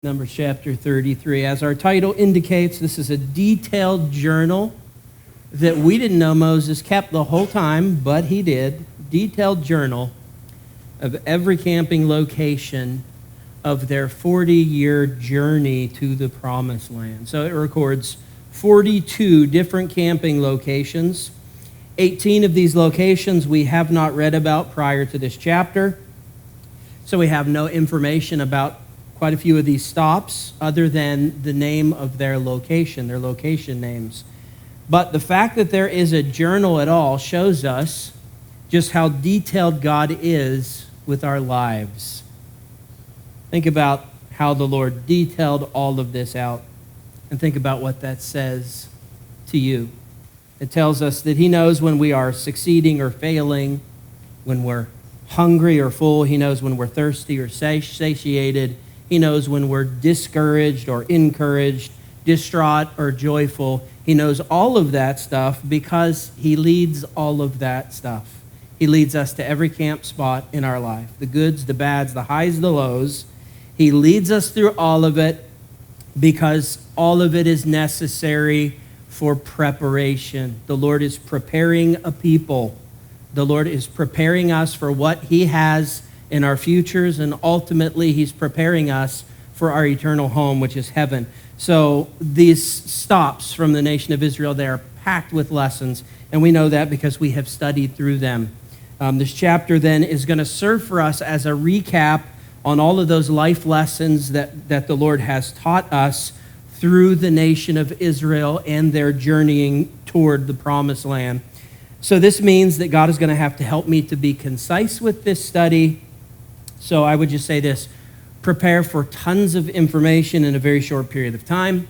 Numbers chapter 33. As our title indicates, this is a detailed journal that we didn't know Moses kept the whole time, but he did. Detailed journal of every camping location of their 40-year journey to the Promised Land. So it records 42 different camping locations. 18 of these locations we have not read about prior to this chapter. So we have no information about quite a few of these stops other than the name of their location names. But the fact that there is a journal at all shows us just how detailed God is with our lives. Think about how the Lord detailed all of this out, and think about what that says to you. It tells us that he knows when we are succeeding or failing, when we're hungry or full. He knows when we're thirsty or satiated. He knows when we're discouraged or encouraged, distraught or joyful. He knows all of that stuff because he leads all of that stuff. He leads us to every camp spot in our life, the goods, the bads, the highs, the lows. He leads us through all of it because all of it is necessary for preparation. The Lord is preparing a people. The Lord is preparing us for what he has in our futures, and ultimately he's preparing us for our eternal home, which is heaven. So these stops from the nation of Israel, they are packed with lessons, and we know that because we have studied through them. This chapter then is going to serve for us as a recap on all of those life lessons that the Lord has taught us through the nation of Israel and their journeying toward the Promised Land. So this means that God is going to have to help me to be concise with this study. So I would just say this: prepare for tons of information in a very short period of time,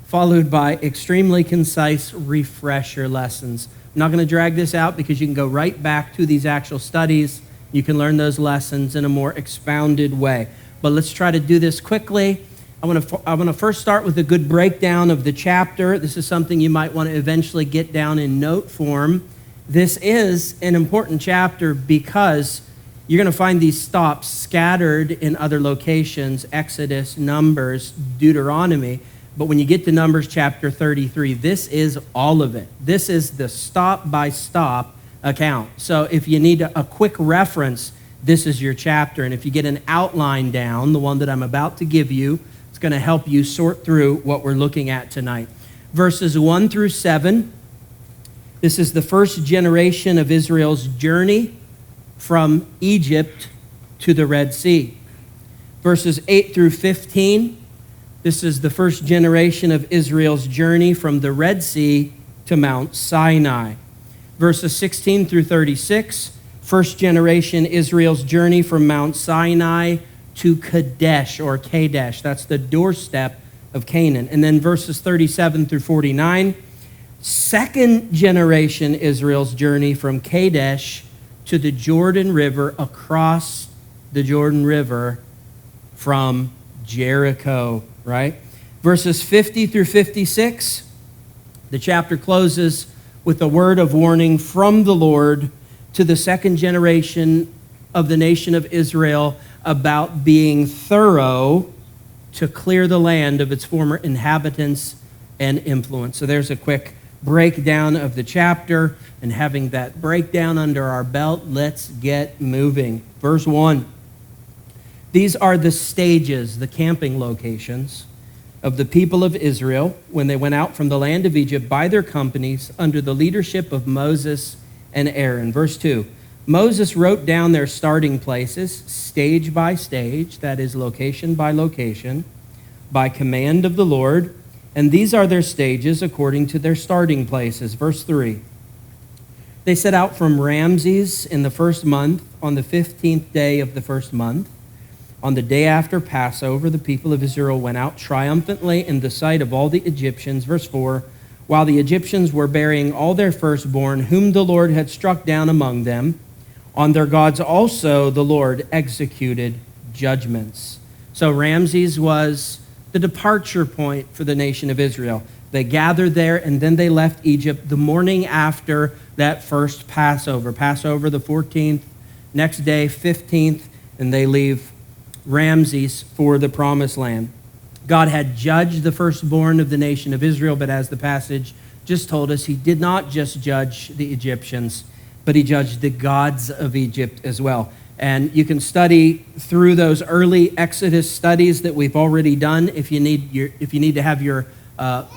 followed by extremely concise refresher lessons. I'm not going to drag this out because you can go right back to these actual studies. You can learn those lessons in a more expounded way. But let's try to do this quickly. I want to first start with a good breakdown of the chapter. This is something you might want to eventually get down in note form. This is an important chapter because you're going to find these stops scattered in other locations: Exodus, Numbers, Deuteronomy. But when you get to Numbers chapter 33, this is all of it. This is the stop-by-stop account. So if you need a quick reference, this is your chapter. And if you get an outline down, the one that I'm about to give you, it's going to help you sort through what we're looking at tonight. Verses 1 through 7, this is the first generation of Israel's journey from Egypt to the Red Sea. Verses 8 through 15, this is the first generation of Israel's journey from the Red Sea to Mount Sinai. Verses 16 through 36, first generation Israel's journey from Mount Sinai to Kadesh, or Kadesh. That's the doorstep of Canaan. And then verses 37 through 49, second generation Israel's journey from Kadesh to the Jordan River, across the Jordan River from Jericho, right? Verses 50 through 56, the chapter closes with a word of warning from the Lord to the second generation of the nation of Israel about being thorough to clear the land of its former inhabitants and influence. So there's a quick breakdown of the chapter, and having that breakdown under our belt, let's get moving. Verse 1. These are the stages, the camping locations of the people of Israel when they went out from the land of Egypt by their companies under the leadership of Moses and Aaron. Verse 2. Moses wrote down their starting places, stage by stage, that is, location by location, by command of the Lord. And these are their stages according to their starting places. Verse 3. They set out from Ramses in the first month, on the 15th day of the first month. On the day after Passover, the people of Israel went out triumphantly in the sight of all the Egyptians. Verse 4. While the Egyptians were burying all their firstborn, whom the Lord had struck down among them, on their gods also the Lord executed judgments. So Ramses was the departure point for the nation of Israel. They gathered there, and then they left Egypt the morning after that first Passover. Passover the 14th, next day 15th, and they leave Ramses for the promised land. God had judged the firstborn of the nation of Israel, but as the passage just told us, he did not just judge the Egyptians, but he judged the gods of Egypt as well. And you can study through those early Exodus studies that we've already done if you need to have your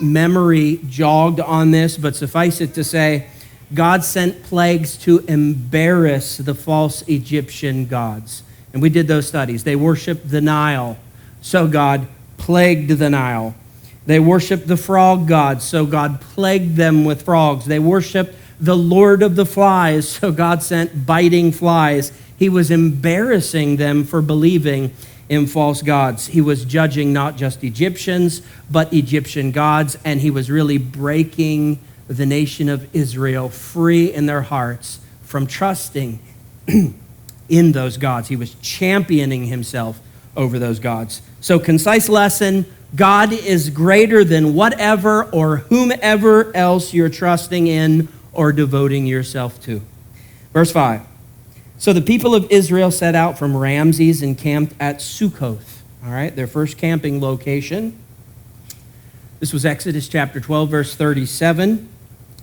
memory jogged on this. But suffice it to say, God sent plagues to embarrass the false Egyptian gods. And we did those studies. They worshiped the Nile, so God plagued the Nile. They worshiped the frog gods, so God plagued them with frogs. They worshiped the Lord of the flies, so God sent biting flies. He was embarrassing them for believing in false gods. He was judging not just Egyptians, but Egyptian gods, and he was really breaking the nation of Israel free in their hearts from trusting in those gods. He was championing himself over those gods. So, concise lesson: God is greater than whatever or whomever else you're trusting in or devoting yourself to. Verse 5. So the people of Israel set out from Ramses and camped at Sukkoth. All right, their first camping location. This was Exodus chapter 12, verse 37.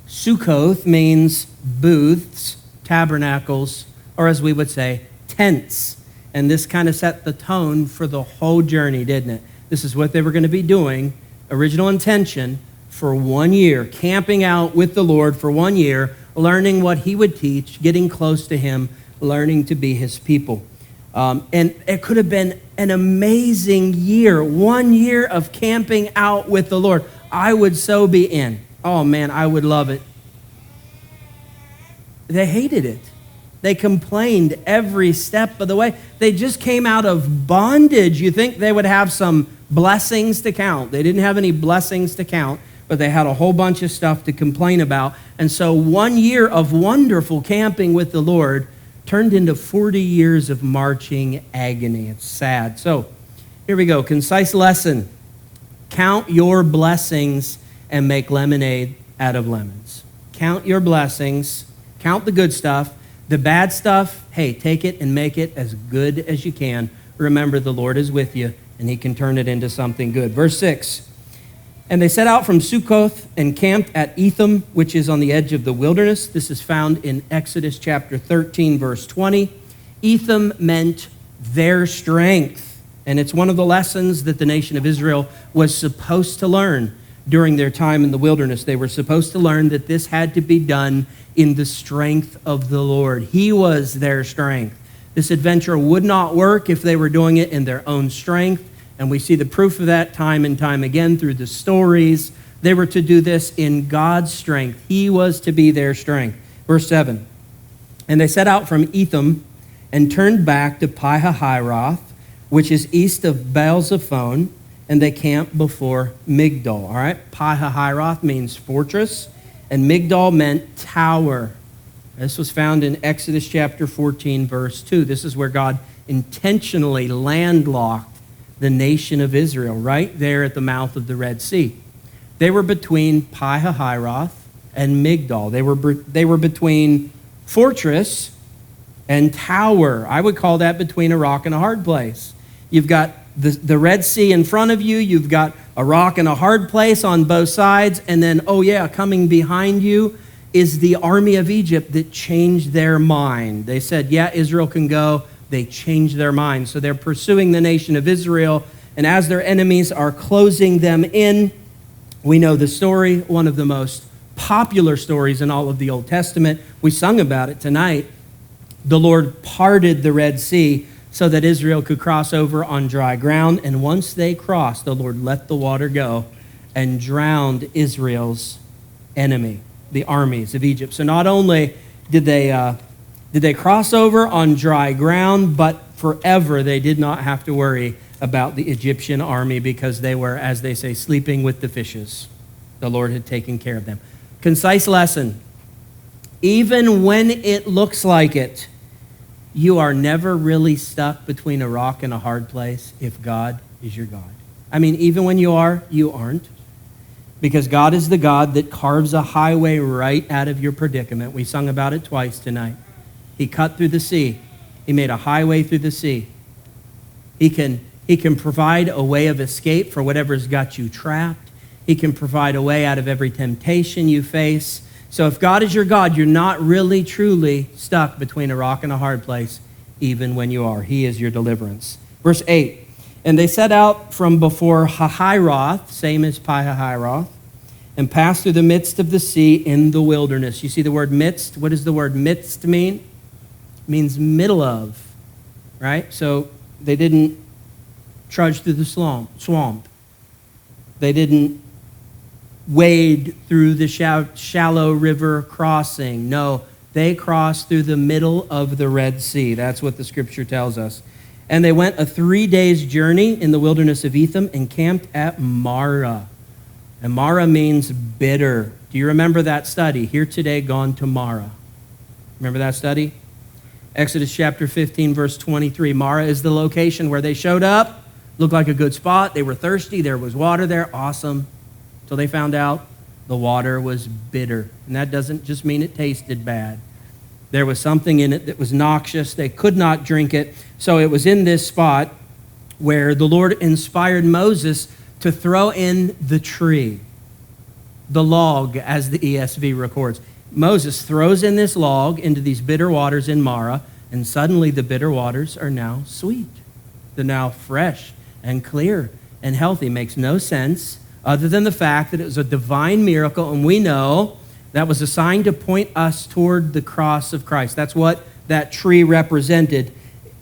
Sukkoth means booths, tabernacles, or as we would say, tents. And this kind of set the tone for the whole journey, didn't it? This is what they were going to be doing, original intention, for 1 year, camping out with the Lord for 1 year, learning what he would teach, getting close to him, learning to be his people. And it could have been an amazing year, 1 year of camping out with the Lord. I would so be in. Oh man, I would love it. They hated it. They complained every step of the way. They just came out of bondage. You think they would have some blessings to count. They didn't have any blessings to count, but they had a whole bunch of stuff to complain about. And so 1 year of wonderful camping with the Lord turned into 40 years of marching agony. It's sad. So here we go. Concise lesson. Count your blessings and make lemonade out of lemons. Count your blessings. Count the good stuff. The bad stuff, hey, take it and make it as good as you can. Remember, the Lord is with you, and he can turn it into something good. Verse 6. And they set out from Sukkoth and camped at Etham, which is on the edge of the wilderness. This is found in Exodus chapter 13, verse 20. Etham meant their strength. And it's one of the lessons that the nation of Israel was supposed to learn during their time in the wilderness. They were supposed to learn that this had to be done in the strength of the Lord. He was their strength. This adventure would not work if they were doing it in their own strength. And we see the proof of that time and time again through the stories. They were to do this in God's strength. He was to be their strength. Verse 7. And they set out from Etham and turned back to Pi-hahiroth, which is east of Baal-zephon, and they camped before Migdol. All right, Pi-hahiroth means fortress, and Migdol meant tower. This was found in Exodus chapter 14, verse 2. This is where God intentionally landlocked the nation of Israel, right there at the mouth of the Red Sea. They were between Pi-hahiroth and Migdol. They were between fortress and tower. I would call that between a rock and a hard place. You've got the Red Sea in front of you. You've got a rock and a hard place on both sides. And then, oh yeah, coming behind you is the army of Egypt that changed their mind. They said, yeah, Israel can go. They changed their mind. So they're pursuing the nation of Israel. And as their enemies are closing them in, we know the story, one of the most popular stories in all of the Old Testament. We sung about it tonight. The Lord parted the Red Sea so that Israel could cross over on dry ground. And once they crossed, the Lord let the water go and drowned Israel's enemy, the armies of Egypt. So not only did they cross over on dry ground, but forever they did not have to worry about the Egyptian army because they were, as they say, sleeping with the fishes. The Lord had taken care of them. Concise lesson. Even when it looks like it, you are never really stuck between a rock and a hard place if God is your God. I mean, even when you are, you aren't. Because God is the God that carves a highway right out of your predicament. We sung about it twice tonight. He cut through the sea. He made a highway through the sea. He can provide a way of escape for whatever's got you trapped. He can provide a way out of every temptation you face. So if God is your God, you're not really, truly stuck between a rock and a hard place, even when you are. He is your deliverance. Verse 8, and they set out from before Hahiroth, same as Pi-hahiroth, and passed through the midst of the sea in the wilderness. You see the word midst? What does the word midst mean? It means middle of, right? So they didn't trudge through the swamp. They didn't wade through the shallow river crossing. No, they crossed through the middle of the Red Sea. That's what the scripture tells us. And they went a 3 days journey in the wilderness of Etham and camped at Marah. And Marah means bitter. Do you remember that study? Here today, gone tomorrow. Remember that study? Exodus chapter 15, verse 23. Marah is the location where they showed up. Looked like a good spot. They were thirsty. There was water there. Awesome. Until they found out the water was bitter. And that doesn't just mean it tasted bad. There was something in it that was noxious. They could not drink it. So it was in this spot where the Lord inspired Moses to throw in the tree, the log, as the ESV records. Moses throws in this log into these bitter waters in Marah, and suddenly the bitter waters are now sweet. They're now fresh and clear and healthy. Makes no sense other than the fact that it was a divine miracle, and we know that was a sign to point us toward the cross of Christ. That's what that tree represented.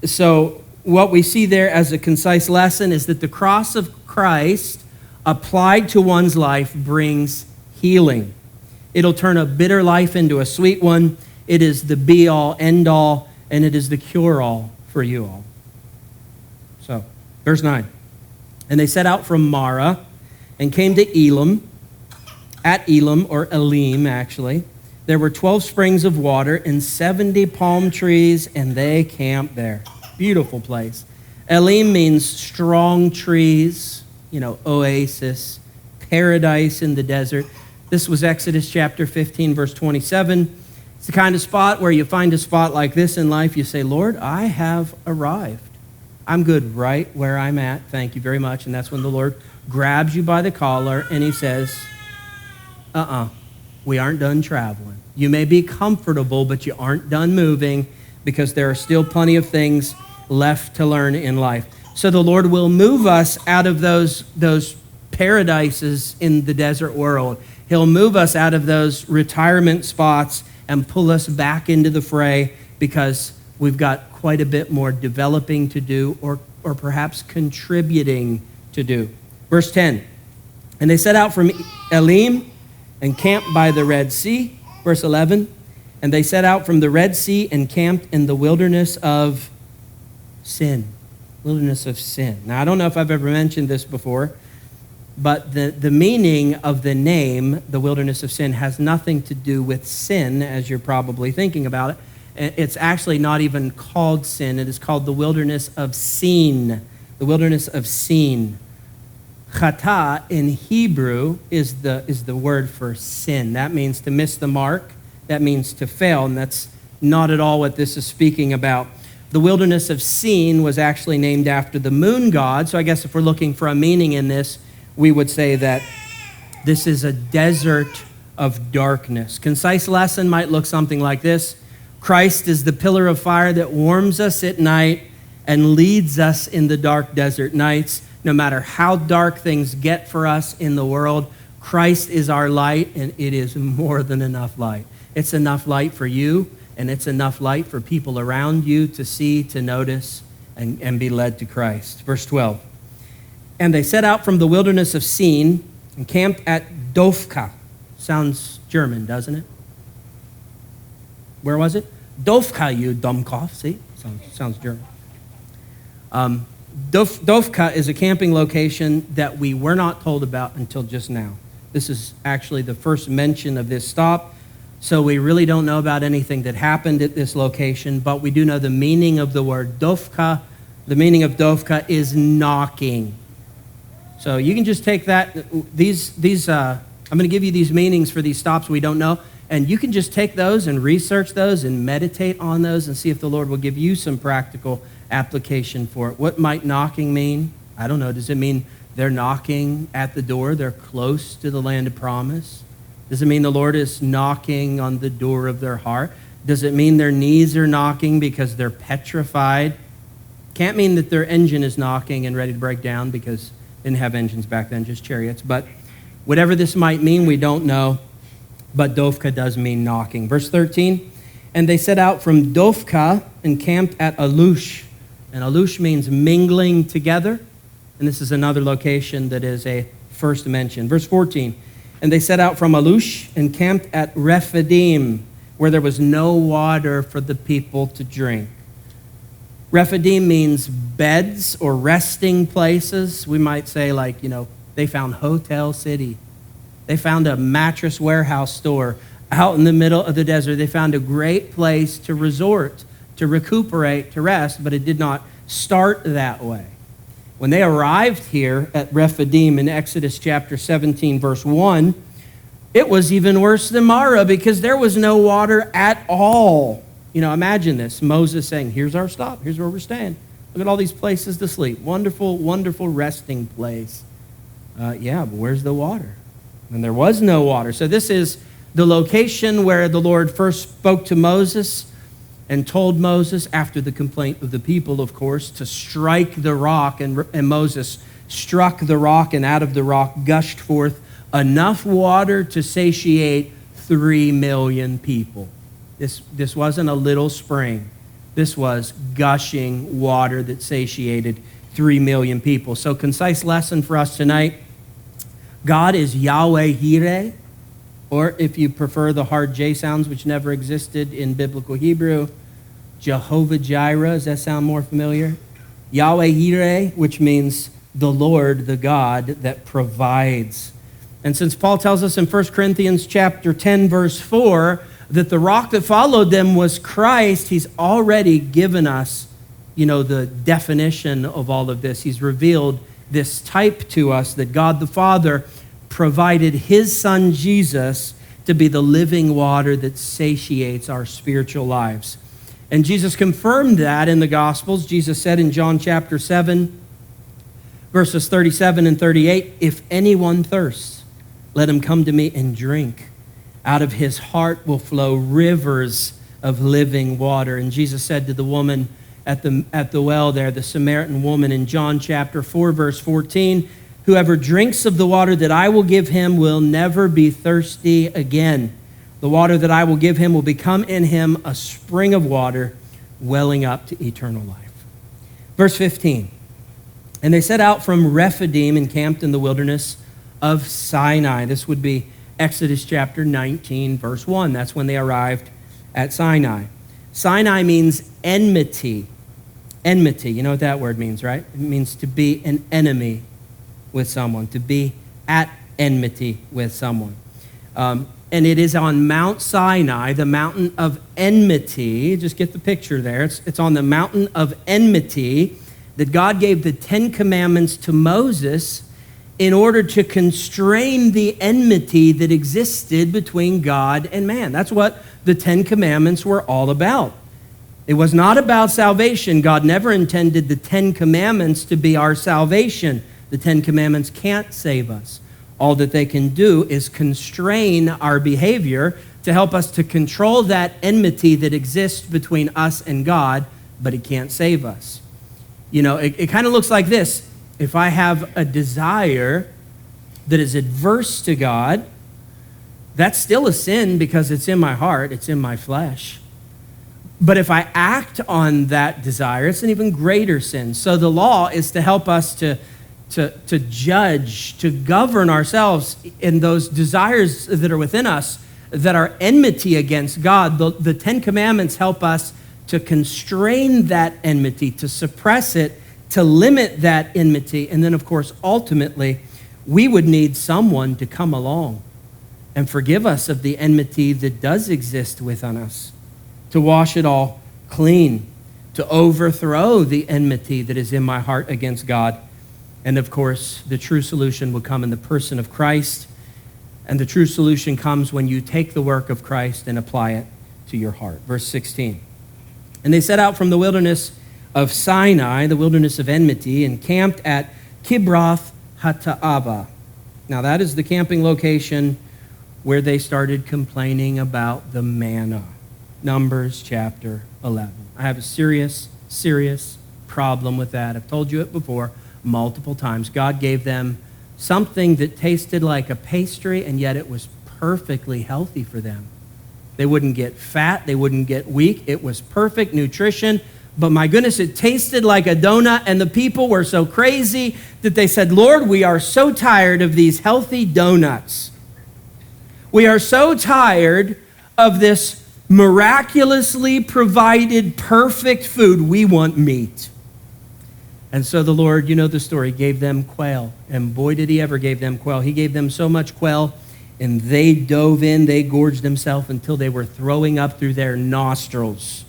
So what we see there as a concise lesson is that the cross of Christ applied to one's life brings healing. It'll turn a bitter life into a sweet one. It is the be-all, end-all, and it is the cure-all for you all. So, verse 9. And they set out from Marah and came to Elim. At Elim, or Elim, actually, there were 12 springs of water and 70 palm trees, and they camped there. Beautiful place. Elim means strong trees, oasis, paradise in the desert. This was Exodus chapter 15, verse 27. It's the kind of spot where you find a spot like this in life, you say, Lord, I have arrived. I'm good right where I'm at. Thank you very much. And that's when the Lord grabs you by the collar and he says, we aren't done traveling. You may be comfortable, but you aren't done moving because there are still plenty of things left to learn in life. So the Lord will move us out of those paradises in the desert world. He'll move us out of those retirement spots and pull us back into the fray because we've got quite a bit more developing to do or perhaps contributing to do. Verse 10, and they set out from Elim and camped by the Red Sea. Verse 11, and they set out from the Red Sea and camped in the wilderness of sin. Wilderness of sin. Now, I don't know if I've ever mentioned this before, but the meaning of the name, the wilderness of sin, has nothing to do with sin, as you're probably thinking about it. It's actually not even called sin. It is called the wilderness of Sin. The wilderness of Sin. Chata in Hebrew is the word for sin. That means to miss the mark. That means to fail, and that's not at all what this is speaking about. The wilderness of Sin was actually named after the moon god, so I guess if we're looking for a meaning in this, we would say that this is a desert of darkness. Concise lesson might look something like this. Christ is the pillar of fire that warms us at night and leads us in the dark desert nights. No matter how dark things get for us in the world, Christ is our light, and it is more than enough light. It's enough light for you, and it's enough light for people around you to see, to notice, and be led to Christ. Verse 12. And they set out from the wilderness of Sin and camped at Dofka. Sounds German, doesn't it? Where was it? Dofka, you Dummkopf. See? Sounds German. Dofka is a camping location that we were not told about until just now. This is actually the first mention of this stop, so we really don't know about anything that happened at this location, but we do know the meaning of the word Dofka. The meaning of Dofka is knocking. So you can just take that. I'm going to give you these meanings for these stops we don't know, and you can just take those and research those and meditate on those and see if the Lord will give you some practical application for it. What might knocking mean? I don't know. Does it mean they're knocking at the door? They're close to the land of promise? Does it mean the Lord is knocking on the door of their heart? Does it mean their knees are knocking because they're petrified? Can't mean that their engine is knocking and ready to break down, because they didn't have engines back then, just chariots. But whatever this might mean, we don't know. But Dovka does mean knocking. Verse 13, and they set out from Dovka and camped at Alush. And Alush means mingling together. And this is another location that is a first mention. Verse 14, and they set out from Alush and camped at Rephidim, where there was no water for the people to drink. Rephidim means beds or resting places. We might say, like, they found Hotel City. They found a mattress warehouse store out in the middle of the desert. They found a great place to resort, to recuperate, to rest, but it did not start that way. When they arrived here at Rephidim in Exodus chapter 17, verse 1, it was even worse than Marah, because there was no water at all. Imagine this. Moses saying, here's our stop. Here's where we're staying. Look at all these places to sleep. Wonderful, wonderful resting place. But where's the water? And there was no water. So this is the location where the Lord first spoke to Moses and told Moses, after the complaint of the people, of course, to strike the rock. And Moses struck the rock, and out of the rock gushed forth enough water to satiate 3 million people. This wasn't a little spring. This was gushing water that satiated 3 million people. So, concise lesson for us tonight. God is Yahweh Yireh, or if you prefer the hard J sounds, which never existed in biblical Hebrew, Jehovah Jireh. Does that sound more familiar? Yahweh Yireh, which means the Lord, the God that provides. And since Paul tells us in 1 Corinthians chapter 10, verse 4, that the rock that followed them was Christ, he's already given us, the definition of all of this. He's revealed this type to us, that God the Father provided his Son Jesus to be the living water that satiates our spiritual lives. And Jesus confirmed that in the Gospels. Jesus said in John chapter 7, verses 37 and 38, if anyone thirsts, let him come to me and drink. Out of his heart will flow rivers of living water. And Jesus said to the woman at the well there, the Samaritan woman, in John chapter 4, verse 14, whoever drinks of the water that I will give him will never be thirsty again. The water that I will give him will become in him a spring of water welling up to eternal life. Verse 15, and they set out from Rephidim and camped in the wilderness of Sinai. This would be Exodus chapter 19, verse 1. That's when they arrived at Sinai. Sinai means enmity. Enmity, you know what that word means, right? It means to be an enemy with someone, to be at enmity with someone. And it is on Mount Sinai, the mountain of enmity. Just get the picture there. It's on the mountain of enmity that God gave the 10 Commandments to Moses in order to constrain the enmity that existed between God and man. That's what the 10 Commandments were all about. It was not about salvation. God never intended the 10 Commandments to be our salvation. The 10 Commandments can't save us. All that they can do is constrain our behavior to help us to control that enmity that exists between us and God, but it can't save us. It kind of looks like this. If I have a desire that is adverse to God, that's still a sin because it's in my heart, it's in my flesh. But if I act on that desire, it's an even greater sin. So the law is to help us to judge, to govern ourselves in those desires that are within us that are enmity against God. The 10 Commandments help us to constrain that enmity, to suppress it, to limit that enmity. And then, of course, ultimately, we would need someone to come along and forgive us of the enmity that does exist within us, to wash it all clean, to overthrow the enmity that is in my heart against God. And, of course, the true solution will come in the person of Christ. And the true solution comes when you take the work of Christ and apply it to your heart. Verse 16. And they set out from the wilderness of Sinai, the wilderness of enmity, and camped at Kibroth Hattaavah. Now that is the camping location where they started complaining about the manna. Numbers chapter 11. I have a serious problem with that. I've told you it before multiple times. God gave them something that tasted like a pastry, and yet it was perfectly healthy for them. They wouldn't get fat. They wouldn't get weak. It was perfect nutrition. But my goodness, it tasted like a donut, and the people were so crazy that they said, Lord, we are so tired of these healthy donuts. We are so tired of this miraculously provided perfect food. We want meat. And so the Lord, you know the story, gave them quail. And boy, did he ever give them quail. He gave them so much quail, and they dove in, they gorged themselves until they were throwing up through their nostrils.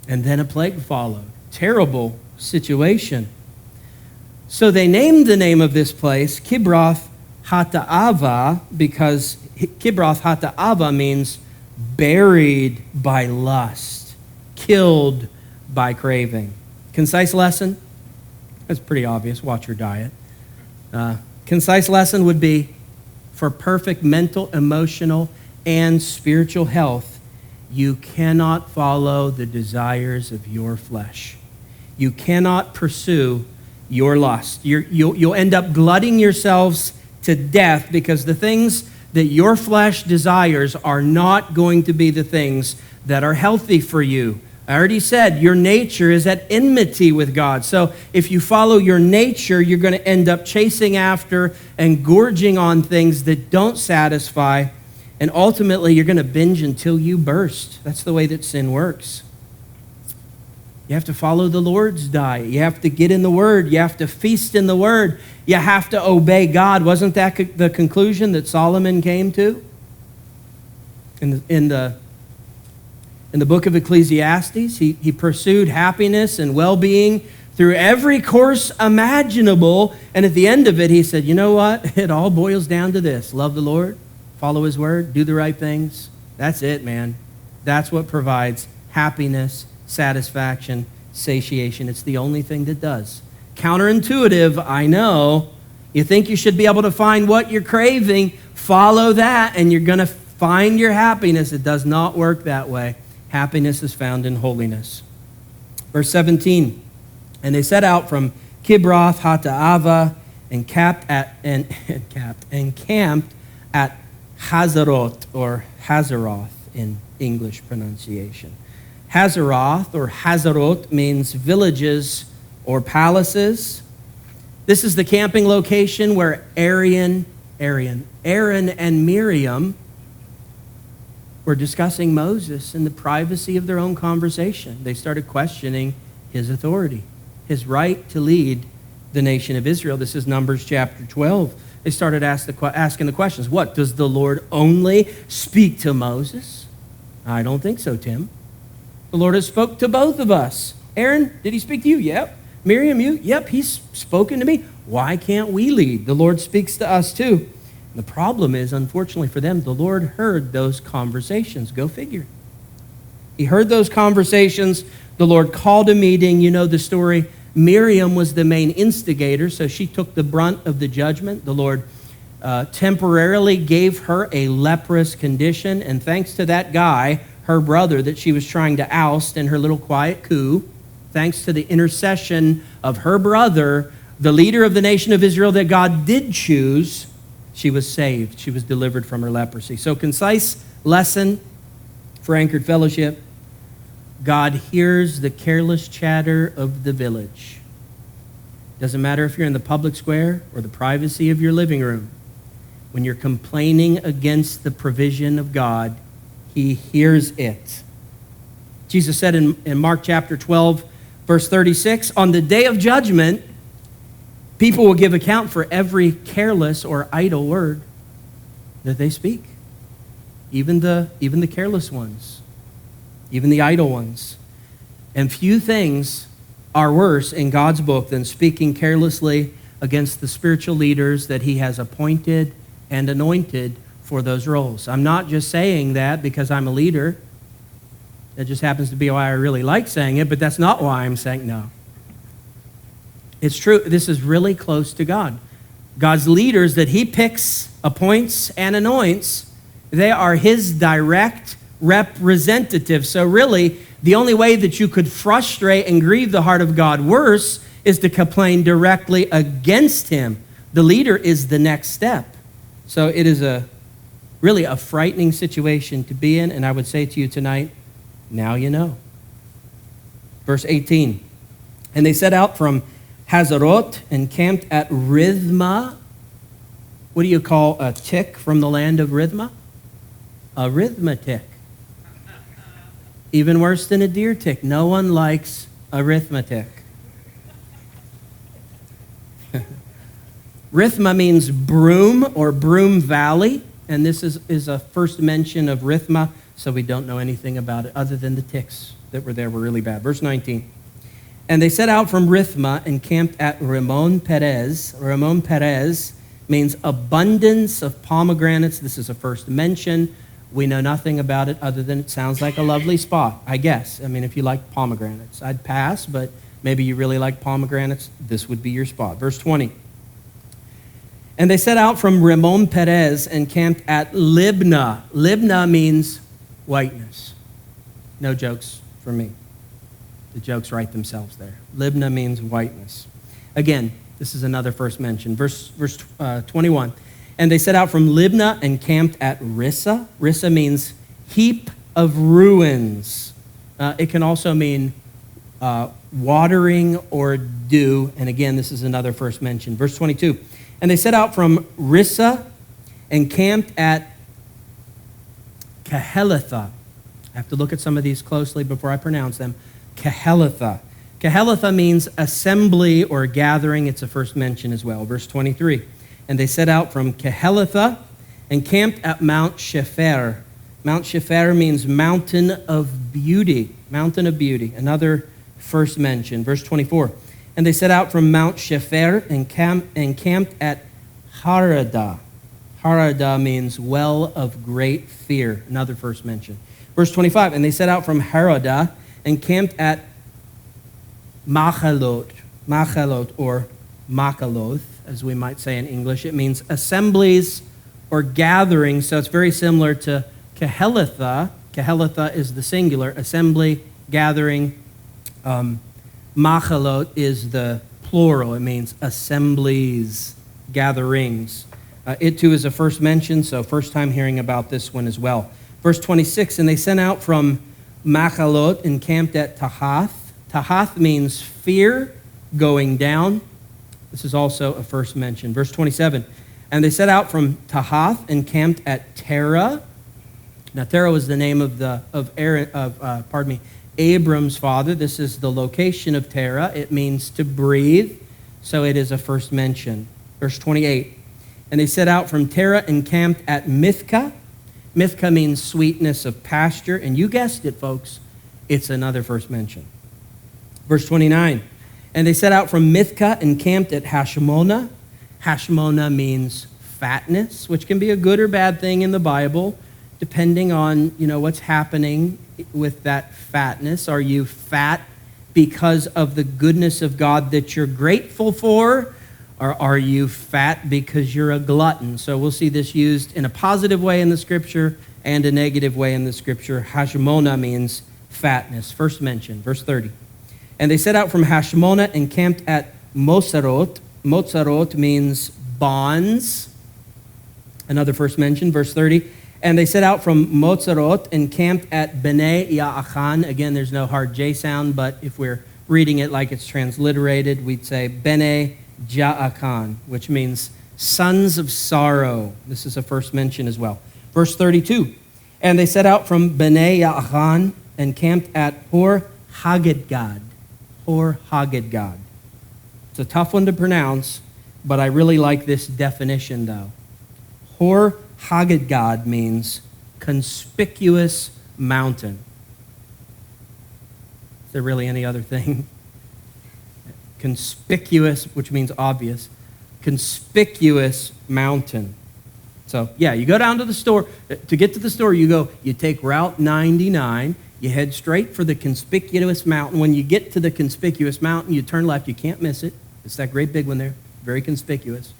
And then a plague followed. Terrible situation. So they named the name of this place Kibroth Hattaavah, because Kibroth Hattaavah means buried by lust, killed by craving. Concise lesson? That's pretty obvious. Watch your diet. Concise lesson would be, for perfect mental, emotional, and spiritual health, you cannot follow the desires of your flesh. You cannot pursue your lust. You'll end up glutting yourselves to death, because the things that your flesh desires are not going to be the things that are healthy for you. I already said your nature is at enmity with God. So if you follow your nature, you're going to end up chasing after and gorging on things that don't satisfy. And ultimately, you're going to binge until you burst. That's the way that sin works. You have to follow the Lord's diet. You have to get in the Word. You have to feast in the Word. You have to obey God. Wasn't that the conclusion that Solomon came to? In the book of Ecclesiastes, he pursued happiness and well-being through every course imaginable. And at the end of it, he said, you know what? It all boils down to this. Love the Lord. Follow his word, do the right things. That's it, man. That's what provides happiness, satisfaction, satiation. It's the only thing that does. Counterintuitive, I know. You think you should be able to find what you're craving, follow that, and you're going to find your happiness. It does not work that way. Happiness is found in holiness. Verse 17, and they set out from Kibroth Hattaavah and camped at Hazeroth, or Hazeroth in English pronunciation. Hazeroth or Hazeroth means villages or palaces. This is the camping location where Aaron and Miriam were discussing Moses in the privacy of their own conversation. They started questioning his authority, his right to lead the nation of Israel. This is Numbers chapter 12. They started asking the questions. What, does the Lord only speak to Moses? I don't think so, Tim. The Lord has spoke to both of us. Aaron, did he speak to you? Yep. Miriam, you? Yep, he's spoken to me. Why can't we lead? The Lord speaks to us too. The problem is, unfortunately for them, the Lord heard those conversations. Go figure. He heard those conversations. The Lord called a meeting. You know the story. Miriam was the main instigator, so she took the brunt of the judgment. The Lord temporarily gave her a leprous condition, and thanks to that guy, her brother, that she was trying to oust in her little quiet coup, thanks to the intercession of her brother, the leader of the nation of Israel that God did choose, she was saved. She was delivered from her leprosy. So, concise lesson for Anchored Fellowship. God hears the careless chatter of the village. Doesn't matter if you're in the public square or the privacy of your living room. When you're complaining against the provision of God, he hears it. Jesus said in Mark chapter 12, verse 36, on the day of judgment, people will give account for every careless or idle word that they speak. Even the careless ones. Even the idle ones. And few things are worse in God's book than speaking carelessly against the spiritual leaders that he has appointed and anointed for those roles. I'm not just saying that because I'm a leader. That just happens to be why I really like saying it, but that's not why I'm saying no. It's true. This is really close to God. God's leaders that he picks, appoints, and anoints, they are his direct representatives. So really, the only way that you could frustrate and grieve the heart of God worse is to complain directly against him. The leader is the next step. So it is really a frightening situation to be in, and I would say to you tonight, now you know. Verse 18, and they set out from Hazarot and camped at Rithma. What do you call a tick from the land of Rithma? A arithmetic. Even worse than a deer tick. No one likes arithmetic. Rithma means broom or broom valley, and this is a first mention of Rithma, so we don't know anything about it other than the ticks that were there were really bad. Verse 19. And they set out from Rithma and camped at Ramon Perez. Ramon Perez means abundance of pomegranates. This is a first mention. We know nothing about it other than it sounds like a lovely spot, I guess. I mean, if you like pomegranates. I'd pass, but maybe you really like pomegranates. This would be your spot. Verse 20. And they set out from Ramon Perez and camped at Libnah. Libnah means whiteness. No jokes from me. The jokes write themselves there. Libnah means whiteness. Again, this is another first mention. Verse 21. And they set out from Libnah and camped at Rissa. Rissa means heap of ruins. It can also mean watering or dew. And again, this is another first mention. Verse 22. And they set out from Rissa and camped at Kehelatha. I have to look at some of these closely before I pronounce them. Kehelatha. Kehelatha means assembly or gathering. It's a first mention as well. Verse 23. And they set out from Kehelatha and camped at Mount Shepher. Mount Shepher means mountain of beauty. Mountain of beauty. Another first mention. Verse 24. And they set out from Mount Shepher and camped at Harada. Harada means well of great fear. Another first mention. Verse 25. And they set out from Harada and camped at Machalot. Machalot or Makaloth, as we might say in English. It means assemblies or gatherings. So it's very similar to Kehelatha. Kehelatha is the singular. Assembly, gathering. Machalot is the plural. It means assemblies, gatherings. It too is a first mention, so first time hearing about this one as well. Verse 26, and they sent out from Machalot and camped at Tahath. Tahath means fear, going down. This is also a first mention. Verse 27, and they set out from Tahath and camped at Terah. Now Terah was the name of Abram's father. This is the location of Terah. It means to breathe, so it is a first mention. Verse 28, and they set out from Terah and camped at Mithka. Mithka means sweetness of pasture, and you guessed it, folks, it's another first mention. Verse 29, and they set out from Mithka and camped at Hashmona. Hashmona means fatness, which can be a good or bad thing in the Bible, depending on, what's happening with that fatness. Are you fat because of the goodness of God that you're grateful for? Or are you fat because you're a glutton? So we'll see this used in a positive way in the Scripture and a negative way in the Scripture. Hashmona means fatness. First mention, verse 30. And they set out from Hashmona and camped at Moserot. Moserot means bonds. Another first mention, verse 30. And they set out from Moserot and camped at Bnei Yaachan. Again, there's no hard J sound, but if we're reading it like it's transliterated, we'd say Bnei Yaachan, which means sons of sorrow. This is a first mention as well. Verse 32. And they set out from Bnei Yaachan and camped at Hor Haggidgad. Hor Haggidgad. It's a tough one to pronounce, but I really like this definition, though. Hor Haggidgad means conspicuous mountain. Is there really any other thing? Conspicuous, which means obvious. Conspicuous mountain. So, yeah, you go down to the store. To get to the store, you take Route 99. You head straight for the conspicuous mountain. When you get to the conspicuous mountain, you turn left. You can't miss it. It's that great big one there. Very conspicuous.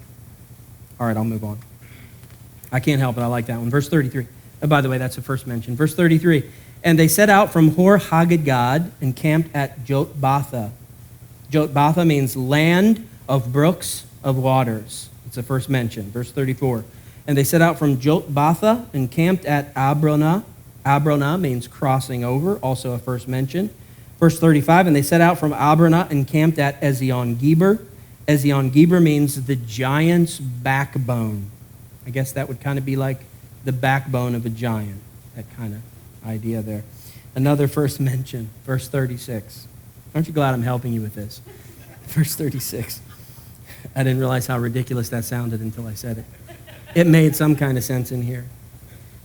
All right, I'll move on. I can't help it. I like that one. Verse 33. Oh, by the way, that's the first mention. Verse 33. And they set out from Hor Haggidgad and camped at Jotbatha. Jotbatha means land of brooks of waters. It's the first mention. Verse 34. And they set out from Jotbatha and camped at Abronah. Abronah means crossing over, also a first mention. Verse 35. And they set out from Abronah and camped at Ezion-Geber. Ezion-Geber means the giant's backbone. I guess that would kind of be like the backbone of a giant. That kind of idea there. Another first mention, verse 36. Aren't you glad I'm helping you with this? Verse 36. I didn't realize how ridiculous that sounded until I said it. It made some kind of sense in here.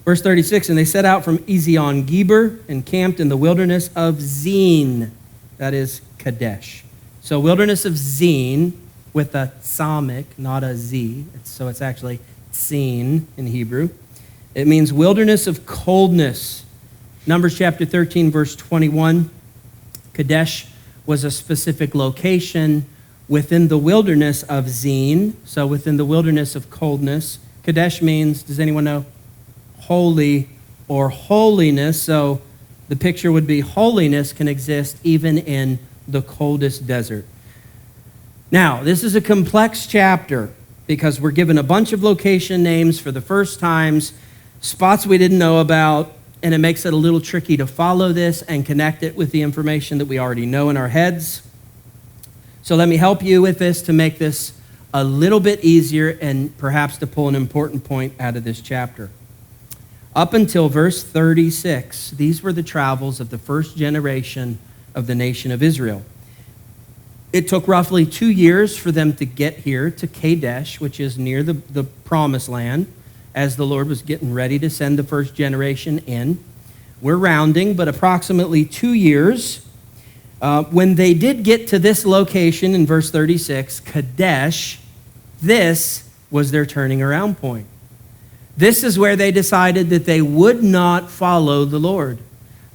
Verse 36, and they set out from Ezion-Geber and camped in the wilderness of Zin. That is Kadesh. So wilderness of Zin with a tsamik, not a Z. So it's actually Zin in Hebrew. It means wilderness of coldness. Numbers chapter 13, verse 21. Kadesh was a specific location within the wilderness of Zin. So within the wilderness of coldness. Kadesh means, does anyone know? Holy or holiness. So the picture would be holiness can exist even in the coldest desert. Now, this is a complex chapter because we're given a bunch of location names for the first times, spots we didn't know about, and it makes it a little tricky to follow this and connect it with the information that we already know in our heads. So let me help you with this to make this a little bit easier and perhaps to pull an important point out of this chapter. Up until verse 36, these were the travels of the first generation of the nation of Israel. It took roughly 2 years for them to get here to Kadesh, which is near the promised land, as the Lord was getting ready to send the first generation in. We're rounding, but approximately 2 years. When they did get to this location in verse 36, Kadesh, this was their turning around point. This is where they decided that they would not follow the Lord.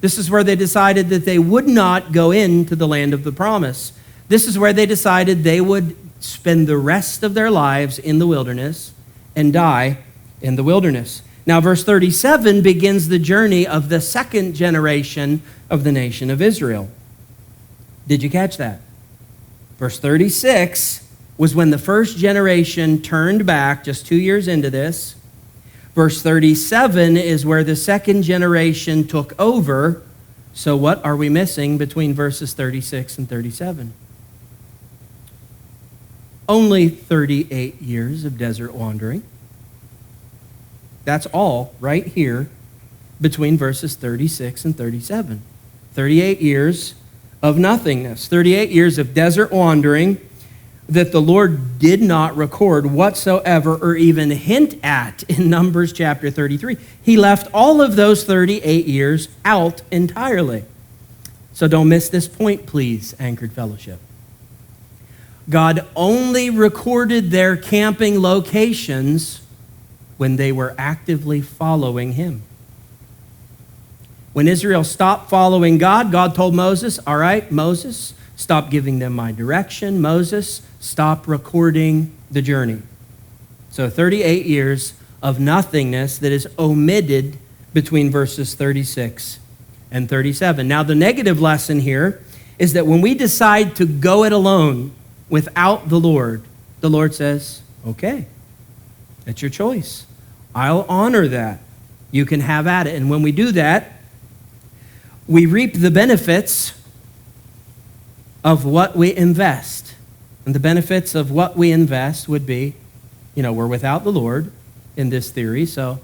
This is where they decided that they would not go into the land of the promise. This is where they decided they would spend the rest of their lives in the wilderness and die in the wilderness. Now, verse 37 begins the journey of the second generation of the nation of Israel. Did you catch that? Verse 36 was when the first generation turned back, just 2 years into this. Verse 37 is where the second generation took over. So what are we missing between verses 36 and 37? Only 38 years of desert wandering. That's all right here between verses 36 and 37. 38 years of nothingness. 38 years of desert wandering that the Lord did not record whatsoever or even hint at in Numbers chapter 33. He left all of those 38 years out entirely. So don't miss this point, please, Anchored Fellowship. God only recorded their camping locations when they were actively following him. When Israel stopped following God, God told Moses, all right, Moses, stop giving them my direction. Moses, stop recording the journey. So 38 years of nothingness that is omitted between verses 36 and 37. Now, the negative lesson here is that when we decide to go it alone without the Lord says, okay, that's your choice. I'll honor that. You can have at it. And when we do that, we reap the benefits of what we invest. And the benefits of what we invest would be, we're without the Lord in this theory, so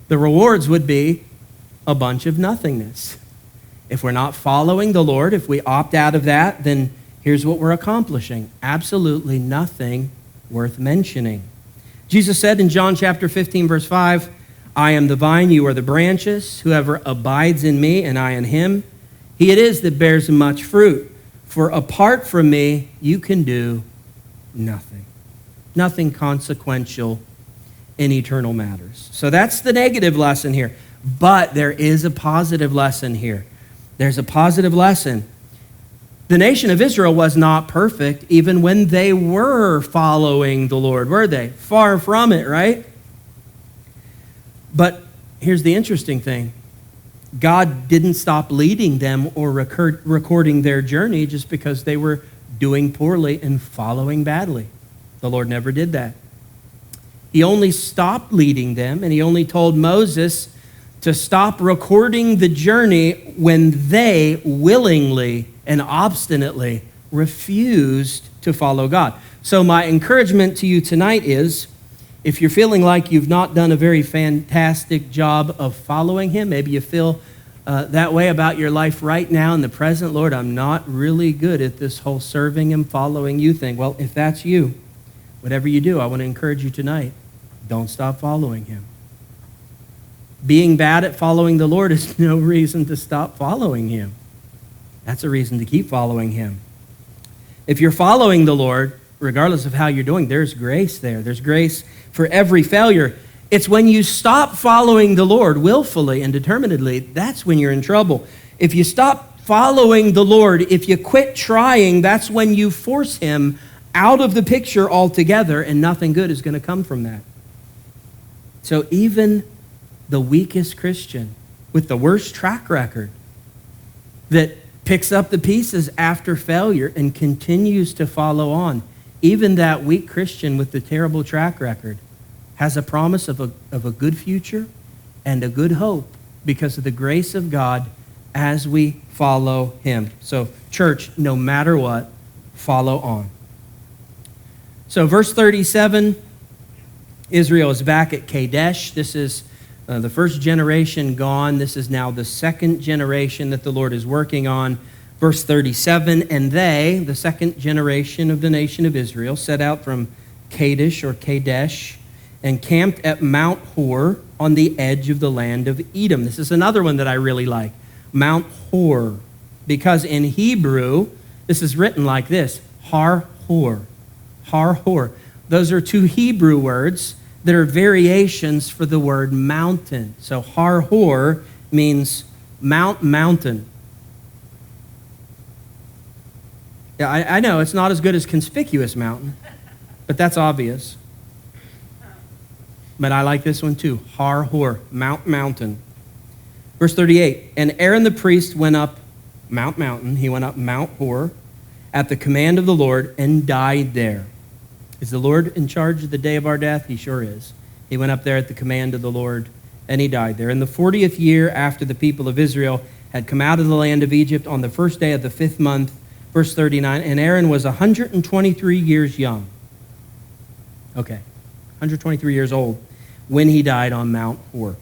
the rewards would be a bunch of nothingness. If we're not following the Lord, if we opt out of that, then here's what we're accomplishing. Absolutely nothing worth mentioning. Jesus said in John chapter 15, verse 5, I am the vine, you are the branches. Whoever abides in me and I in him, he it is that bears much fruit. For apart from me, you can do nothing. Nothing consequential in eternal matters. So that's the negative lesson here. But there is a positive lesson here. There's a positive lesson. The nation of Israel was not perfect even when they were following the Lord, were they? Far from it, right? But here's the interesting thing. God didn't stop leading them or recording their journey just because they were doing poorly and following badly. The Lord never did that. He only stopped leading them, and he only told Moses to stop recording the journey when they willingly and obstinately refused to follow God. So my encouragement to you tonight is, if you're feeling like you've not done a very fantastic job of following him, maybe you feel that way about your life right now in the present, Lord, I'm not really good at this whole serving and following you thing. Well, if that's you, whatever you do, I want to encourage you tonight, don't stop following him. Being bad at following the Lord is no reason to stop following him. That's a reason to keep following him. If you're following the Lord, regardless of how you're doing, there's grace there. There's grace for every failure. It's when you stop following the Lord willfully and determinedly, that's when you're in trouble. If you stop following the Lord, if you quit trying, that's when you force him out of the picture altogether, and nothing good is going to come from that. So even the weakest Christian with the worst track record that picks up the pieces after failure and continues to follow on, even that weak Christian with the terrible track record has a promise of a good future and a good hope because of the grace of God as we follow him. So, church, no matter what, follow on. So, verse 37, Israel is back at Kadesh. This is the first generation gone. This is now the second generation that the Lord is working on. Verse 37, and they, the second generation of the nation of Israel, set out from Kadesh or Kadesh and camped at Mount Hor on the edge of the land of Edom. This is another one that I really like, Mount Hor, because in Hebrew, this is written like this, Har Hor, Har Hor. Those are two Hebrew words that are variations for the word mountain. So Har Hor means mountain. Yeah, I know it's not as good as conspicuous mountain, but that's obvious. But I like this one too, Har Hor, mountain. Verse 38, and Aaron the priest went up mountain, he went up Mount Hor at the command of the Lord and died there. Is the Lord in charge of the day of our death? He sure is. He went up there at the command of the Lord, and he died there. In the 40th year after the people of Israel had come out of the land of Egypt on the first day of the 5th month, verse 39, and Aaron was 123 years young. Okay, 123 years old when he died on Mount Hor.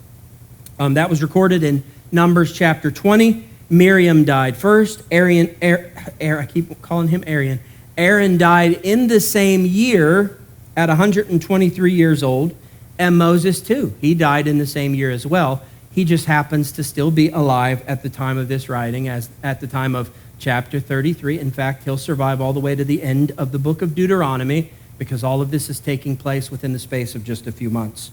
That was recorded in Numbers chapter 20. Miriam died first. I keep calling him Arian. Aaron died in the same year at 123 years old, and Moses too. He died in the same year as well. He just happens to still be alive at the time of this writing, as at the time of chapter 33. In fact, he'll survive all the way to the end of the book of Deuteronomy, because all of this is taking place within the space of just a few months.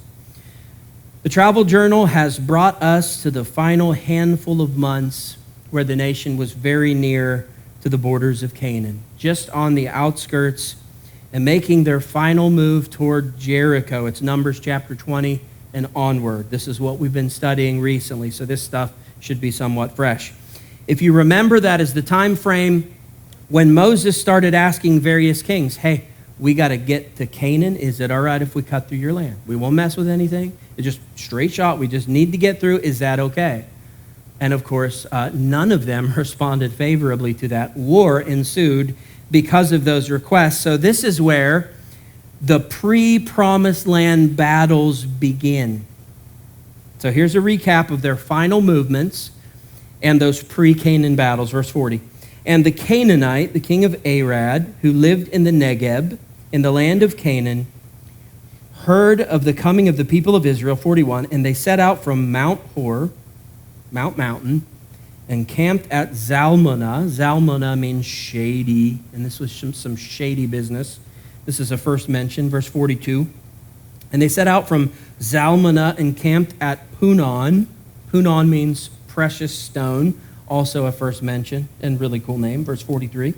The travel journal has brought us to the final handful of months where the nation was very near to the borders of Canaan, just on the outskirts and making their final move toward Jericho. It's Numbers chapter 20 and onward. This is what we've been studying recently, so this stuff should be somewhat fresh. If you remember, that is the time frame when Moses started asking various kings, hey, we got to get to Canaan. Is it all right if we cut through your land? We won't mess with anything. It's just straight shot. We just need to get through. Is that okay? And of course, none of them responded favorably to that. War ensued because of those requests. So this is where the pre-promised land battles begin. So here's a recap of their final movements and those pre-Canaan battles. Verse 40. And the Canaanite, the king of Arad, who lived in the Negeb, in the land of Canaan, heard of the coming of the people of Israel, 41, and they set out from Mount Hor, Mount Mountain, and camped at Zalmunna. Zalmunna means shady, and this was some shady business. This is a first mention, verse 42. And they set out from Zalmunna and camped at Punon, Punon means precious stone, also a first mention, and really cool name, verse 43.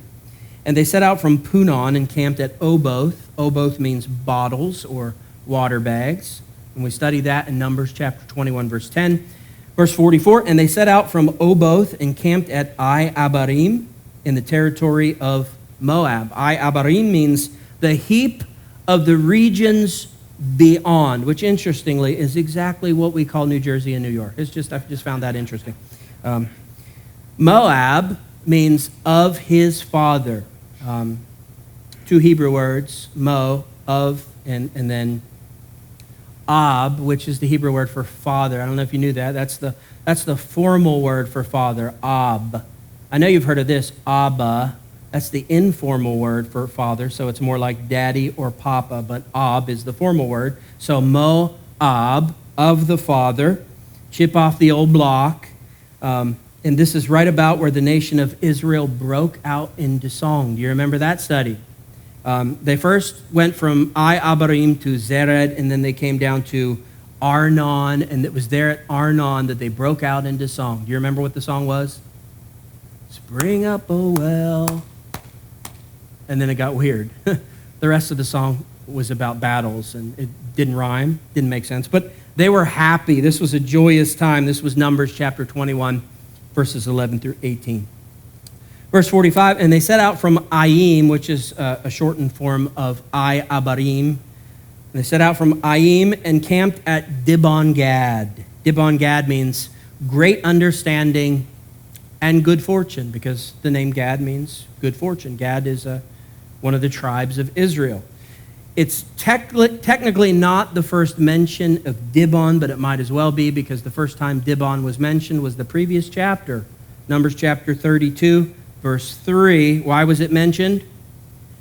And they set out from Punon and camped at Oboth. Oboth means bottles or water bags. And we study that in Numbers chapter 21, verse 10. Verse 44, and they set out from Oboth and camped at Ai-Abarim in the territory of Moab. Ai-Abarim means the heap of the regions beyond, which interestingly is exactly what we call New Jersey and New York. I just found that interesting. Moab means of his father. Two Hebrew words, mo, of, and then ab, which is the Hebrew word for father. I don't know if you knew that. That's the formal word for father, ab. I know you've heard of this, Abba. That's the informal word for father, so it's more like daddy or papa, but ab is the formal word. So Moab, of the father, chip off the old block. And this is right about where the nation of Israel broke out into song. Do you remember that study? They first went from Ai-Abarim to Zered, and then they came down to Arnon, and it was there at Arnon that they broke out into song. Do you remember what the song was? Spring up, oh well. And then it got weird. The rest of the song was about battles, and it didn't rhyme, didn't make sense. But they were happy. This was a joyous time. This was Numbers chapter 21, verses 11 through 18. Verse 45, and they set out from Ayim, which is a shortened form of Ai-Abarim. They set out from Ayim and camped at Dibon Gad. Dibon Gad means great understanding and good fortune, because the name Gad means good fortune. Gad is one of the tribes of Israel. It's technically not the first mention of Dibon, but it might as well be, because the first time Dibon was mentioned was the previous chapter, Numbers chapter 32, verse 3. Why was it mentioned?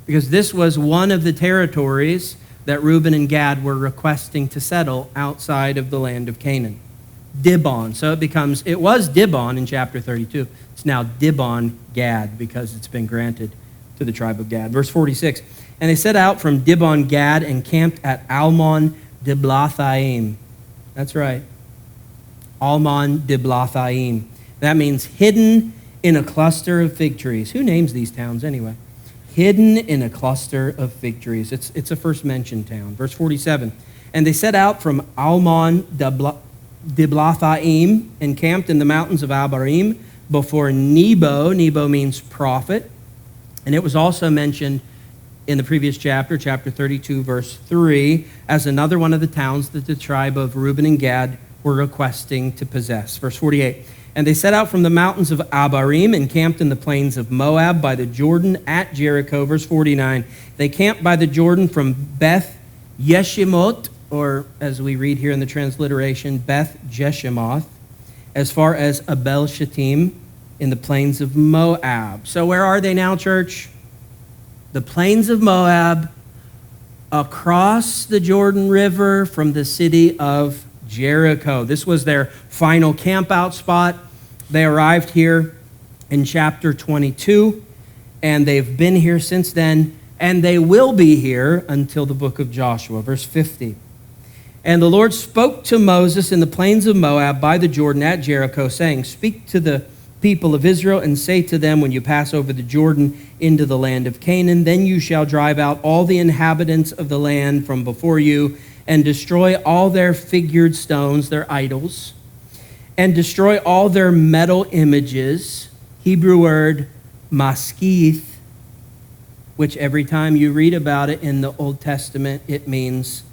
Because this was one of the territories that Reuben and Gad were requesting to settle outside of the land of Canaan. Dibon. So it was Dibon in chapter 32. It's now Dibon Gad, because it's been granted to the tribe of Gad. Verse 46, and they set out from Dibon Gad and camped at Almon Diblathaim. That's right. Almon Diblathaim. That means hidden in a cluster of fig trees. Who names these towns anyway? Hidden in a cluster of fig trees. It's a first mentioned town. Verse 47, and they set out from Almon Diblathaim and camped in the mountains of Abarim before Nebo. Nebo means prophet. And it was also mentioned in the previous chapter, chapter 32, verse 3, as another one of the towns that the tribe of Reuben and Gad were requesting to possess. Verse 48, and they set out from the mountains of Abarim and camped in the plains of Moab by the Jordan at Jericho. Verse 49, they camped by the Jordan from Beth Yeshimoth, or as we read here in the transliteration, Beth Jeshimoth, as far as Abel Shittim in the plains of Moab. So where are they now, church? The plains of Moab, across the Jordan River from the city of Jericho. This was their final camp-out spot. They arrived here in chapter 22, and they've been here since then, and they will be here until the book of Joshua. Verse 50. And the Lord spoke to Moses in the plains of Moab by the Jordan at Jericho, saying, speak to the people of Israel and say to them, when you pass over the Jordan into the land of Canaan, then you shall drive out all the inhabitants of the land from before you and destroy all their figured stones, their idols, and destroy all their metal images, Hebrew word maskith, which every time you read about it in the Old Testament, it means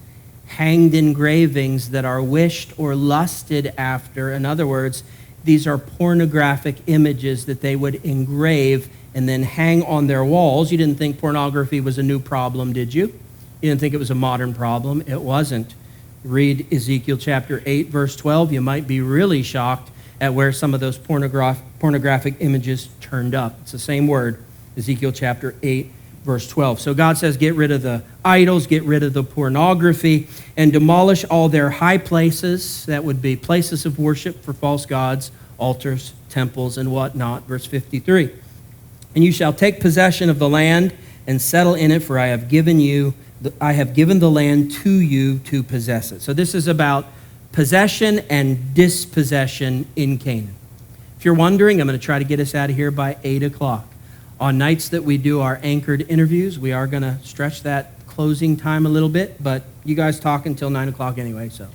hanged engravings that are wished or lusted after. In other words, these are pornographic images that they would engrave and then hang on their walls. You didn't think pornography was a new problem, did you? You didn't think it was a modern problem. It wasn't. Read Ezekiel chapter 8, verse 12. You might be really shocked at where some of those pornographic images turned up. It's the same word, Ezekiel chapter 8, verse 12. So God says, get rid of the idols, get rid of the pornography, and demolish all their high places. That would be places of worship for false gods, altars, temples, and whatnot. Verse 53. And you shall take possession of the land and settle in it, for I have given the land to you to possess it. So this is about possession and dispossession in Canaan. If you're wondering, I'm going to try to get us out of here by 8 o'clock. On nights that we do our anchored interviews, we are going to stretch that closing time a little bit, but you guys talk until 9 o'clock anyway, so.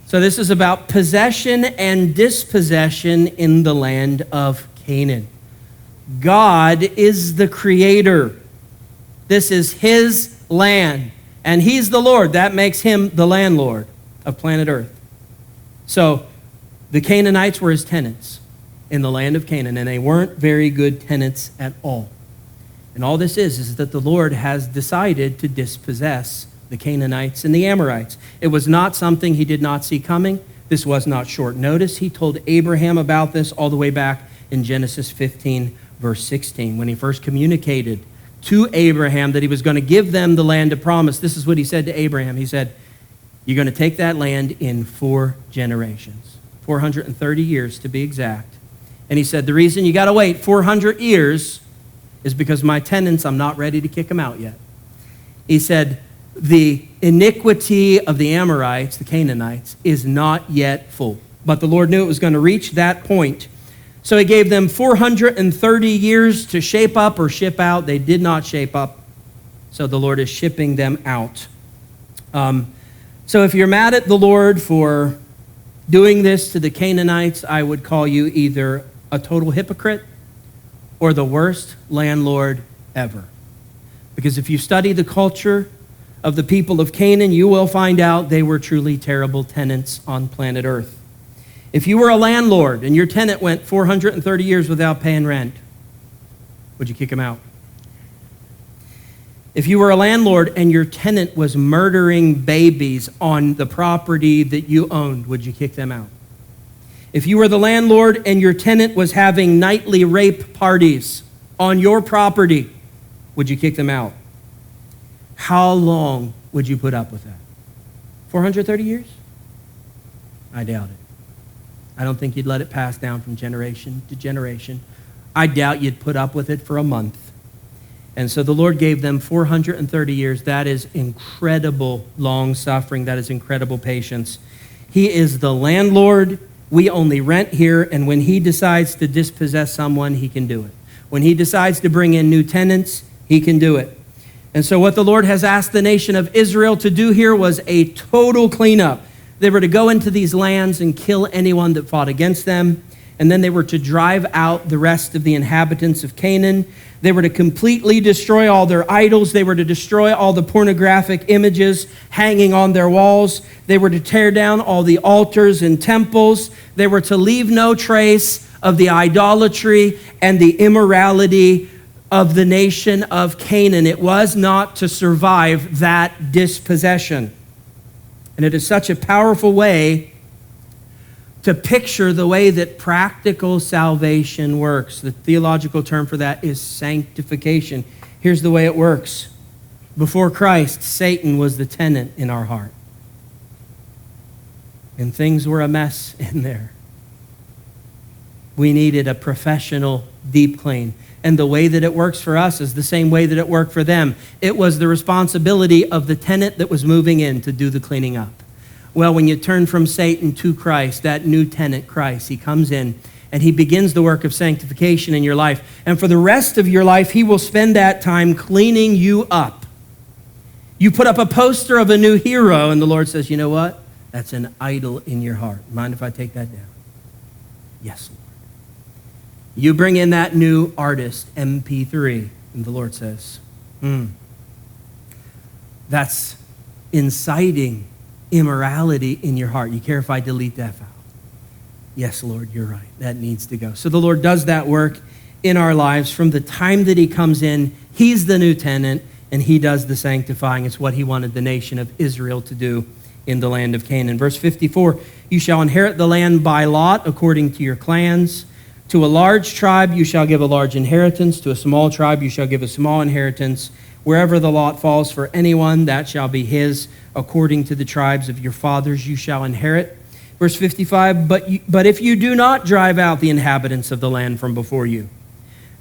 So this is about possession and dispossession in the land of Canaan. God is the creator. This is his land, and he's the Lord. That makes him the landlord of planet Earth. So the Canaanites were his tenants in the land of Canaan, and they weren't very good tenants at all. And all this is that the Lord has decided to dispossess the Canaanites and the Amorites. It was not something he did not see coming. This was not short notice. He told Abraham about this all the way back in Genesis 15, verse 16, when he first communicated to Abraham that he was going to give them the land of promise. This is what he said to Abraham. He said, you're going to take that land in 4 generations, 430 years to be exact. And he said, the reason you got to wait 400 years is because my tenants, I'm not ready to kick them out yet. He said, the iniquity of the Amorites, the Canaanites, is not yet full. But the Lord knew it was going to reach that point. So he gave them 430 years to shape up or ship out. They did not shape up. So the Lord is shipping them out. So if you're mad at the Lord for doing this to the Canaanites, I would call you either a total hypocrite or the worst landlord ever. Because if you study the culture of the people of Canaan, you will find out they were truly terrible tenants on planet Earth. If you were a landlord and your tenant went 430 years without paying rent, would you kick him out? If you were a landlord and your tenant was murdering babies on the property that you owned, would you kick them out? If you were the landlord and your tenant was having nightly rape parties on your property, would you kick them out? How long would you put up with that? 430 years? I doubt it. I don't think you'd let it pass down from generation to generation. I doubt you'd put up with it for a month. And so the Lord gave them 430 years. That is incredible long suffering. That is incredible patience. He is the landlord. We only rent here, and when he decides to dispossess someone, he can do it. When he decides to bring in new tenants, he can do it. And so what the Lord has asked the nation of Israel to do here was a total cleanup. They were to go into these lands and kill anyone that fought against them, and then they were to drive out the rest of the inhabitants of Canaan. They were to completely destroy all their idols. They were to destroy all the pornographic images hanging on their walls. They were to tear down all the altars and temples. They were to leave no trace of the idolatry and the immorality of the nation of Canaan. It was not to survive that dispossession. And it is such a powerful way to picture the way that practical salvation works. The theological term for that is sanctification. Here's the way it works. Before Christ, Satan was the tenant in our heart. And things were a mess in there. We needed a professional deep clean. And the way that it works for us is the same way that it worked for them. It was the responsibility of the tenant that was moving in to do the cleaning up. Well, when you turn from Satan to Christ, that new tenant, Christ, he comes in and he begins the work of sanctification in your life. And for the rest of your life, he will spend that time cleaning you up. You put up a poster of a new hero, and the Lord says, you know what? That's an idol in your heart. Mind if I take that down? Yes, Lord. You bring in that new artist, MP3, and the Lord says, that's inciting immorality in your heart. You care if I delete that file? Yes, Lord, you're right. That needs to go. So the Lord does that work in our lives. From the time that he comes in, he's the new tenant, and he does the sanctifying. It's what he wanted the nation of Israel to do in the land of Canaan. Verse 54, you shall inherit the land by lot according to your clans. To a large tribe you shall give a large inheritance. To a small tribe you shall give a small inheritance. Wherever the lot falls for anyone, that shall be his. According to the tribes of your fathers you shall inherit. Verse 55, but if you do not drive out the inhabitants of the land from before you,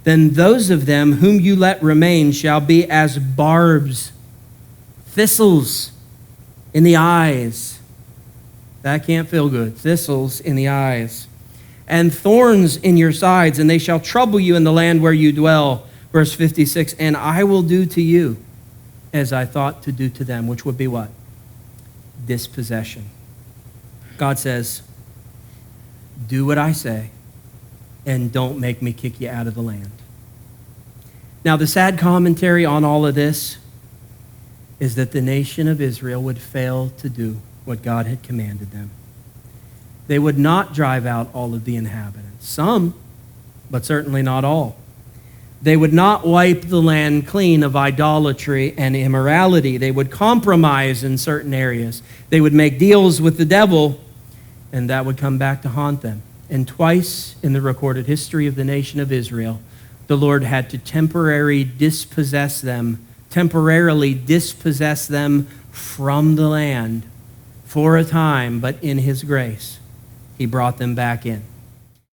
then those of them whom you let remain shall be as barbs, thistles in the eyes That can't feel good. Thistles in the eyes. And thorns in your sides, and they shall trouble you in the land where you dwell. Verse 56, and I will do to you as I thought to do to them, which would be what? Dispossession. God says, do what I say, and don't make me kick you out of the land. Now, the sad commentary on all of this is that the nation of Israel would fail to do what God had commanded them. They would not drive out all of the inhabitants. Some, but certainly not all. They would not wipe the land clean of idolatry and immorality. They would compromise in certain areas. They would make deals with the devil, and that would come back to haunt them. And twice in the recorded history of the nation of Israel, the Lord had to temporarily dispossess them from the land for a time, but in his grace, he brought them back in.